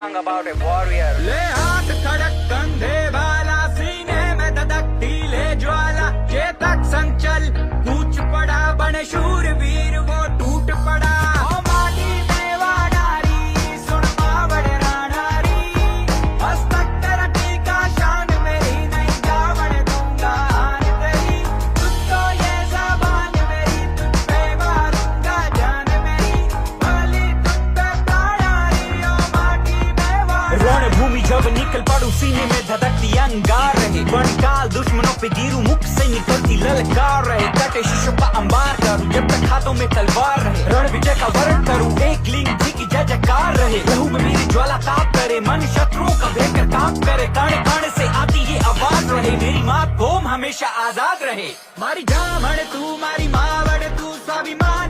Song about a warrior. ले हाथ खड़क कंधे वाला सीने में धधकती ले ज्वाला चेतक संचल कूच पड़ा बने शूरवीर वो टूट पड़ा ओ माटी में वाडारी सुन पावड़ राणारी हस्तक तेरा टीका शान मेरी नहीं जावड़ दूंगा आन तेरी तुझ तो ये ज़बान मेरी तुझ पे मारूंगा जान मेरी भली तुझ पे प्राणारी ओ माटी में रणभूमि जब निकल पड़ू सीने में धधकती अंगार रहे बणकाल दुश्मनों पे गिरू मुख से निकलती ललकार रहे कटे शीशों का अंबार करूं जब तक हाथों में तलवार रहे रण विजय का वर्ण करूं एक लिंग जी की जय जयकार रहे लहू में मेरी ज्वाला ताप करे मन शत्रुओं का भयंकर कांप करे कण कण से आती ये आवाज रहे मेरी माँ कौम हमेशा आजाद रहे मारी जामण तू मारी मावड़ तू स्वाभिमान